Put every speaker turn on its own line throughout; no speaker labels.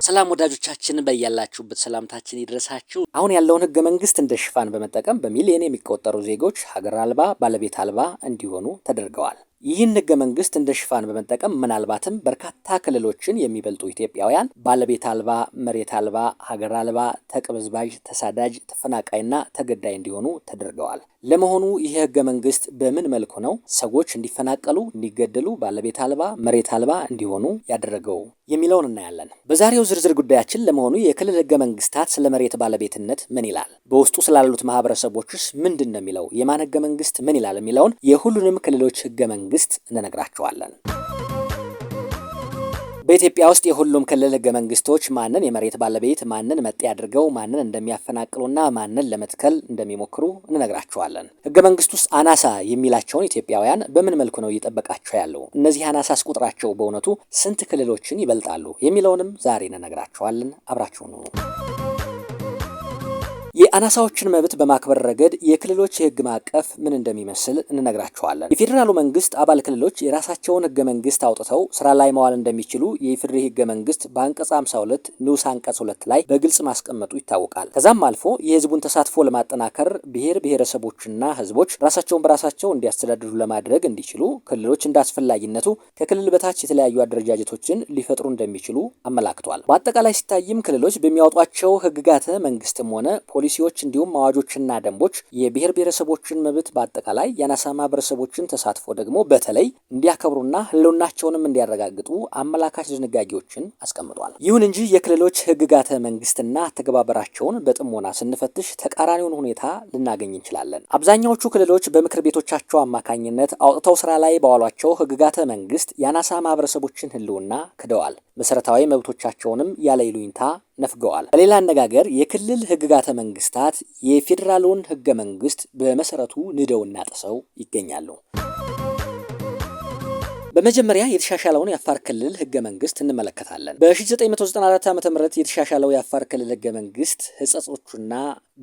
ሰላም ወዳጆቻችን በያላችሁበት ሰላምታችን ይድረሳችሁ። አሁን ያለውን ህገ መንግስት እንደ ሽፋን በመጠቀም በሚሊዮን የሚቆጠሩ ዜጎች ሀገር አልባ ባለቤት አልባ እንዲሆኑ ተደርገዋል። ይህን ህገ መንግስት እንደ ሽፋን በመጠቀም ምናልባትም በርካታ ክልሎችን የሚበልጡ ኢትዮጵያውያን ባለቤት አልባ፣ መሬት አልባ፣ ሀገር አልባ፣ ተቅበዝባዥ፣ ተሳዳጅ፣ ተፈናቃይና ተገዳይ እንዲሆኑ ተደርገዋል። ለመሆኑ ይህ ህገ መንግስት በምን መልኩ ነው ሰዎች እንዲፈናቀሉ፣ እንዲገደሉ፣ ባለቤት አልባ፣ መሬት አልባ እንዲሆኑ ያደረገው የሚለውን እናያለን። በዛሬው ዝርዝር ጉዳያችን ለመሆኑ የክልል ህገ መንግስታት ስለ መሬት ባለቤትነት ምን ይላል? በውስጡ ስላሉት ማህበረሰቦችስ ምንድን ነው የሚለው? የማን ህገ መንግስት ምን ይላል የሚለውን የሁሉንም ክልሎች ህገ መንግስት እንነግራቸዋለን። በኢትዮጵያ ውስጥ የሁሉም ክልል ህገ መንግስቶች ማንን የመሬት ባለቤት ማንን መጤ አድርገው ማንን እንደሚያፈናቅሉና ማንን ለመትከል እንደሚሞክሩ እንነግራቸዋለን። ህገ መንግስት ውስጥ አናሳ የሚላቸውን ኢትዮጵያውያን በምን መልኩ ነው እየጠበቃቸው ያለው? እነዚህ አናሳስ ቁጥራቸው በእውነቱ ስንት ክልሎችን ይበልጣሉ የሚለውንም ዛሬ እንነግራቸዋለን። አብራችሁን ሁኑ። የአናሳዎችን መብት በማክበር ረገድ የክልሎች የህግ ማዕቀፍ ምን እንደሚመስል እንነግራቸዋለን። የፌዴራሉ መንግስት አባል ክልሎች የራሳቸውን ህገ መንግስት አውጥተው ስራ ላይ መዋል እንደሚችሉ የኢፌዴሪ ህገ መንግስት በአንቀጽ 52 ንዑስ አንቀጽ 2 ላይ በግልጽ ማስቀመጡ ይታወቃል። ከዛም አልፎ የህዝቡን ተሳትፎ ለማጠናከር ብሔር ብሔረሰቦችና ህዝቦች ራሳቸውን በራሳቸው እንዲያስተዳድሩ ለማድረግ እንዲችሉ ክልሎች እንደ አስፈላጊነቱ ከክልል በታች የተለያዩ አደረጃጀቶችን ሊፈጥሩ እንደሚችሉ አመላክቷል። በአጠቃላይ ሲታይም ክልሎች በሚያወጧቸው ህግጋተ መንግስትም ሆነ ፖሊሲዎች እንዲሁም አዋጆችና ደንቦች የብሔር ብሔረሰቦችን መብት በአጠቃላይ የአናሳ ማህበረሰቦችን ተሳትፎ ደግሞ በተለይ እንዲያከብሩና ህልውናቸውንም እንዲያረጋግጡ አመላካች ድንጋጌዎችን አስቀምጧል። ይሁን እንጂ የክልሎች ህግጋተ መንግስትና ተግባራቸውን በጥሞና ስንፈትሽ ተቃራኒውን ሁኔታ ልናገኝ እንችላለን። አብዛኛዎቹ ክልሎች በምክር ቤቶቻቸው አማካኝነት አውጥተው ስራ ላይ ባዋሏቸው ህግጋተ መንግስት የአናሳ ማህበረሰቦችን ህልውና ክደዋል። መሰረታዊ መብቶቻቸውንም ያለ ይሉኝታ ነፍገዋል። በሌላ አነጋገር የክልል ህግጋተ መንግስታት የፌዴራሉን ህገ መንግስት በመሰረቱ ንደውና ጥሰው ይገኛሉ። በመጀመሪያ የተሻሻለውን የአፋር ክልል ህገ መንግስት እንመለከታለን። በ1994 ዓ.ም የተሻሻለው የአፋር ክልል ህገ መንግስት ህጸጾቹና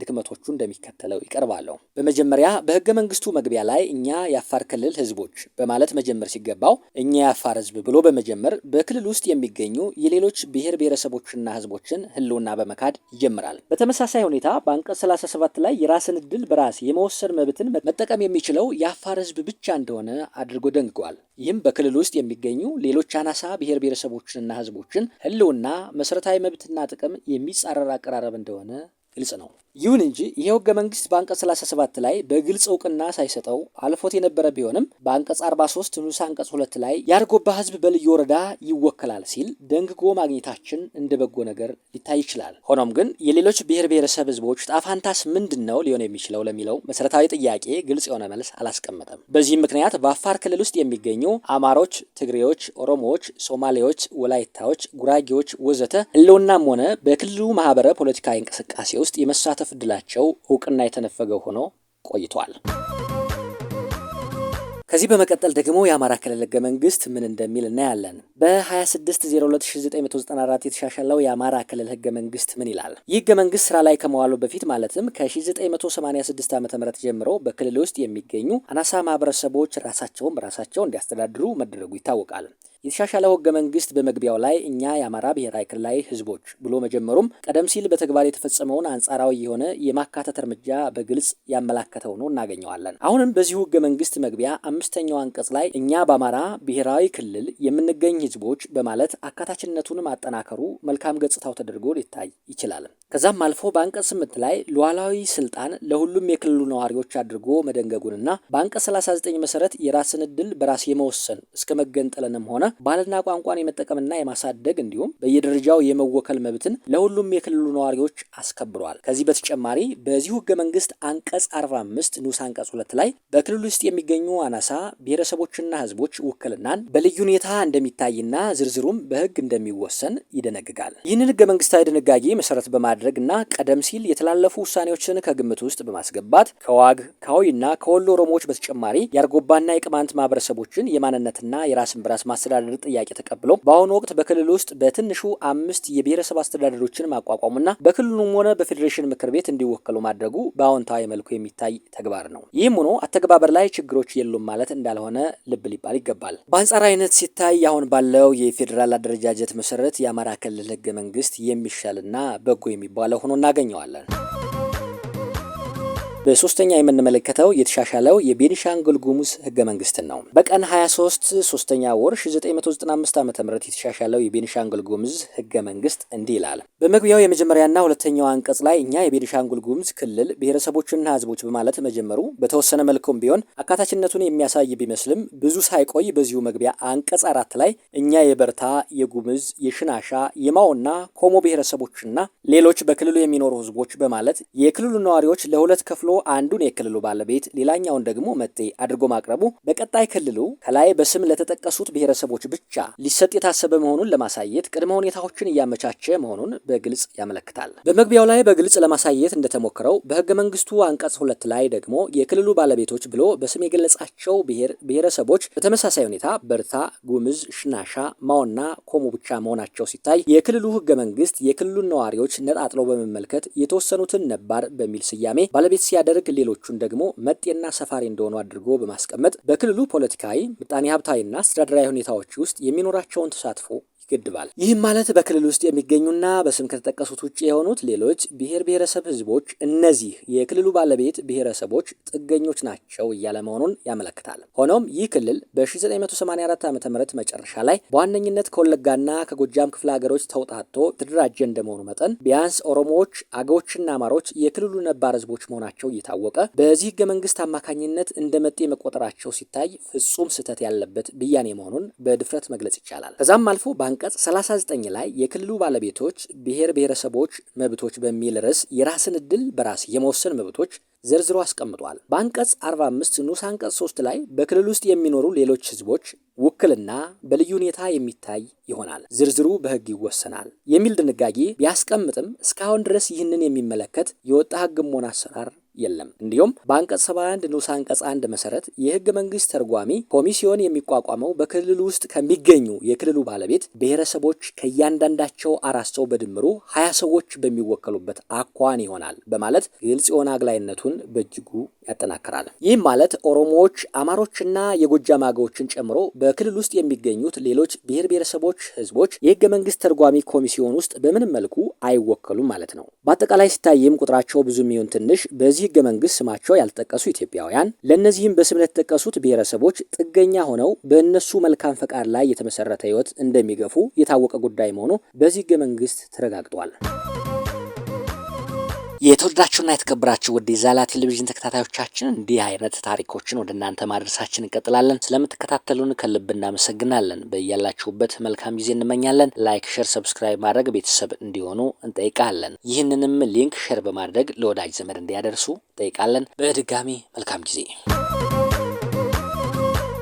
ድክመቶቹ እንደሚከተለው ይቀርባሉ። በመጀመሪያ በህገ መንግስቱ መግቢያ ላይ እኛ የአፋር ክልል ህዝቦች በማለት መጀመር ሲገባው እኛ የአፋር ህዝብ ብሎ በመጀመር በክልል ውስጥ የሚገኙ የሌሎች ብሔር ብሔረሰቦችና ህዝቦችን ህልውና በመካድ ይጀምራል። በተመሳሳይ ሁኔታ በአንቀጽ 37 ላይ የራስን ዕድል በራስ የመወሰን መብትን መጠቀም የሚችለው የአፋር ህዝብ ብቻ እንደሆነ አድርጎ ደንግጓል። ይህም በክልል ውስጥ የሚገኙ ሌሎች አናሳ ብሔር ብሔረሰቦችንና ህዝቦችን ህልውና፣ መሰረታዊ መብትና ጥቅም የሚጻረር አቀራረብ እንደሆነ ግልጽ ነው። ይሁን እንጂ ይሄው ህገ መንግስት በአንቀጽ 37 ላይ በግልጽ እውቅና ሳይሰጠው አልፎት የነበረ ቢሆንም በአንቀጽ 43 ንዑስ አንቀጽ 2 ላይ የአርጎባ ህዝብ በልዩ ወረዳ ይወከላል ሲል ደንግጎ ማግኘታችን እንደ በጎ ነገር ሊታይ ይችላል። ሆኖም ግን የሌሎች ብሔር ብሔረሰብ ህዝቦች ጣፋንታስ ምንድን ነው ሊሆን የሚችለው ለሚለው መሰረታዊ ጥያቄ ግልጽ የሆነ መልስ አላስቀመጠም። በዚህም ምክንያት በአፋር ክልል ውስጥ የሚገኙ አማሮች፣ ትግሬዎች፣ ኦሮሞዎች፣ ሶማሌዎች፣ ወላይታዎች፣ ጉራጌዎች ወዘተ ህልውናም ሆነ በክልሉ ማህበረ ፖለቲካዊ እንቅስቃሴ ውስጥ የመሳተፍ ዕድላቸው እውቅና የተነፈገው ሆኖ ቆይቷል። ከዚህ በመቀጠል ደግሞ የአማራ ክልል ህገ መንግስት ምን እንደሚል እናያለን። በ26/02/1994 የተሻሻለው የአማራ ክልል ህገ መንግስት ምን ይላል? ይህ ህገ መንግስት ስራ ላይ ከመዋሉ በፊት ማለትም ከ1986 ዓ.ም ጀምሮ በክልል ውስጥ የሚገኙ አናሳ ማህበረሰቦች ራሳቸውን በራሳቸው እንዲያስተዳድሩ መደረጉ ይታወቃል። የተሻሻለው ህገ መንግስት በመግቢያው ላይ እኛ የአማራ ብሔራዊ ክልላዊ ህዝቦች ብሎ መጀመሩም ቀደም ሲል በተግባር የተፈጸመውን አንጻራዊ የሆነ የማካተት እርምጃ በግልጽ ያመላከተው ነው እናገኘዋለን። አሁንም በዚሁ ህገ መንግስት መግቢያ 5ኛው አንቀጽ ላይ እኛ በአማራ ብሔራዊ ክልል የምንገኝ ህዝቦች በማለት አካታችነቱን ማጠናከሩ መልካም ገጽታው ተደርጎ ሊታይ ይችላል። ከዛም አልፎ በአንቀጽ 8 ላይ ሉዓላዊ ስልጣን ለሁሉም የክልሉ ነዋሪዎች አድርጎ መደንገጉንና በአንቀጽ 39 መሰረት የራስን ዕድል በራስ የመወሰን እስከ መገንጠልንም ሆነ ባህልና ቋንቋን የመጠቀምና የማሳደግ እንዲሁም በየደረጃው የመወከል መብትን ለሁሉም የክልሉ ነዋሪዎች አስከብሯል። ከዚህ በተጨማሪ በዚሁ ህገ መንግስት አንቀጽ 45 ንዑስ አንቀጽ 2 ላይ በክልሉ ውስጥ የሚገኙ አናሳ ብሔረሰቦችና ህዝቦች ውክልናን በልዩ ሁኔታ እንደሚታይና ዝርዝሩም በህግ እንደሚወሰን ይደነግጋል። ይህንን ህገ መንግስታዊ ድንጋጌ መሰረት በማድረግ በማድረግና ቀደም ሲል የተላለፉ ውሳኔዎችን ከግምት ውስጥ በማስገባት ከዋግ ከአዊና ከወሎ ኦሮሞዎች በተጨማሪ የአርጎባና የቅማንት ማህበረሰቦችን የማንነትና የራስን በራስ ማስተዳደር ጥያቄ ተቀብሎ በአሁኑ ወቅት በክልሉ ውስጥ በትንሹ 5 የብሔረሰብ አስተዳደሮችን ማቋቋሙና በክልሉም ሆነ በፌዴሬሽን ምክር ቤት እንዲወከሉ ማድረጉ በአዎንታዊ መልኩ የሚታይ ተግባር ነው። ይህም ሆኖ አተገባበር ላይ ችግሮች የሉም ማለት እንዳልሆነ ልብ ሊባል ይገባል። በአንጻራዊነት ሲታይ አሁን ባለው የፌዴራል አደረጃጀት መሰረት የአማራ ክልል ህገ መንግስት የሚሻልና በጎ የሚባለው ሆኖ እናገኘዋለን። በሶስተኛ የምንመለከተው የተሻሻለው የቤኒሻንጉል ጉሙዝ ህገ መንግስትን ነው። በቀን 23 ሶስተኛ ወር 1995 ዓ.ም የተሻሻለው የቤኒሻንጉል ጉሙዝ ህገ መንግስት እንዲህ ይላል። በመግቢያው የመጀመሪያና ሁለተኛው አንቀጽ ላይ እኛ የቤኒሻንጉል ጉሙዝ ክልል ብሔረሰቦችና ህዝቦች በማለት መጀመሩ በተወሰነ መልኩም ቢሆን አካታችነቱን የሚያሳይ ቢመስልም ብዙ ሳይቆይ በዚሁ መግቢያ አንቀጽ 4 ላይ እኛ የበርታ፣ የጉሙዝ፣ የሽናሻ፣ የማውና ኮሞ ብሔረሰቦችና ሌሎች በክልሉ የሚኖሩ ህዝቦች በማለት የክልሉ ነዋሪዎች ለሁለት ከፍሎ አንዱን የክልሉ ባለቤት ሌላኛውን ደግሞ መጤ አድርጎ ማቅረቡ በቀጣይ ክልሉ ከላይ በስም ለተጠቀሱት ብሔረሰቦች ብቻ ሊሰጥ የታሰበ መሆኑን ለማሳየት ቅድመ ሁኔታዎችን እያመቻቸ መሆኑን በግልጽ ያመለክታል። በመግቢያው ላይ በግልጽ ለማሳየት እንደተሞክረው በህገ መንግስቱ አንቀጽ 2 ላይ ደግሞ የክልሉ ባለቤቶች ብሎ በስም የገለጻቸው ብሔረሰቦች በተመሳሳይ ሁኔታ በርታ፣ ጉምዝ፣ ሽናሻ፣ ማውና ኮሞ ብቻ መሆናቸው ሲታይ የክልሉ ህገ መንግስት የክልሉን ነዋሪዎች ነጣጥሎ በመመልከት የተወሰኑትን ነባር በሚል ስያሜ ባለቤት ሲያደርግ ሌሎቹን ደግሞ መጤና ሰፋሪ እንደሆኑ አድርጎ በማስቀመጥ በክልሉ ፖለቲካዊ፣ ምጣኔ ሀብታዊና አስተዳደራዊ ሁኔታዎች ውስጥ የሚኖራቸውን ተሳትፎ ይገድባል። ይህም ማለት በክልል ውስጥ የሚገኙና በስም ከተጠቀሱት ውጭ የሆኑት ሌሎች ብሔረሰብ ህዝቦች እነዚህ የክልሉ ባለቤት ብሔረሰቦች ጥገኞች ናቸው እያለ መሆኑን ያመለክታል። ሆኖም ይህ ክልል በ1984 ዓ.ም መጨረሻ ላይ በዋነኝነት ከወለጋና ከጎጃም ክፍለ ሀገሮች ተውጣቶ ተደራጀ እንደመሆኑ መጠን ቢያንስ ኦሮሞዎች፣ አገዎችና አማሮች የክልሉ ነባር ህዝቦች መሆናቸው እየታወቀ በዚህ ህገ መንግስት አማካኝነት እንደ መጤ መቆጠራቸው ሲታይ ፍጹም ስህተት ያለበት ብያኔ መሆኑን በድፍረት መግለጽ ይቻላል። ከዛም አልፎ አንቀጽ 39 ላይ የክልሉ ባለቤቶች ብሔረሰቦች መብቶች በሚል ርዕስ የራስን እድል በራስ የመወሰን መብቶች ዘርዝሮ አስቀምጧል። በአንቀጽ 45 ንዑስ አንቀጽ 3 ላይ በክልል ውስጥ የሚኖሩ ሌሎች ህዝቦች ውክልና በልዩ ሁኔታ የሚታይ ይሆናል፣ ዝርዝሩ በህግ ይወሰናል የሚል ድንጋጌ ቢያስቀምጥም እስካሁን ድረስ ይህንን የሚመለከት የወጣ ህግም ሆነ አሰራር የለም። እንዲሁም በአንቀጽ 71 ንዑስ አንቀጽ 1 መሰረት የህገ መንግስት ተርጓሚ ኮሚሲዮን የሚቋቋመው በክልሉ ውስጥ ከሚገኙ የክልሉ ባለቤት ብሔረሰቦች ከእያንዳንዳቸው 4 ሰው በድምሩ 20 ሰዎች በሚወከሉበት አኳን ይሆናል በማለት ግልጽ የሆነ አግላይነቱን በእጅጉ ያጠናክራል። ይህም ማለት ኦሮሞዎች፣ አማሮችና የጎጃም አገዎችን ጨምሮ በክልል ውስጥ የሚገኙት ሌሎች ብሔረሰቦች ህዝቦች የህገ መንግስት ተርጓሚ ኮሚሲዮን ውስጥ በምንም መልኩ አይወከሉም ማለት ነው። በአጠቃላይ ሲታይም ቁጥራቸው ብዙ የሚሆን ትንሽ በዚህ ህገ መንግስት ስማቸው ያልተጠቀሱ ኢትዮጵያውያን ለእነዚህም በስም ለተጠቀሱት ብሔረሰቦች ጥገኛ ሆነው በእነሱ መልካም ፈቃድ ላይ የተመሰረተ ህይወት እንደሚገፉ የታወቀ ጉዳይ መሆኑ በዚህ ህገ መንግስት ተረጋግጧል። የተወደዳችሁና የተከበራችሁ ውድ የዛላ ቴሌቪዥን ተከታታዮቻችን እንዲህ አይነት ታሪኮችን ወደ እናንተ ማድረሳችን እንቀጥላለን። ስለምትከታተሉን ከልብ እናመሰግናለን። በያላችሁበት መልካም ጊዜ እንመኛለን። ላይክ፣ ሼር፣ ሰብስክራይብ ማድረግ ቤተሰብ እንዲሆኑ እንጠይቃለን። ይህንንም ሊንክ ሼር በማድረግ ለወዳጅ ዘመድ እንዲያደርሱ እንጠይቃለን። በድጋሚ መልካም ጊዜ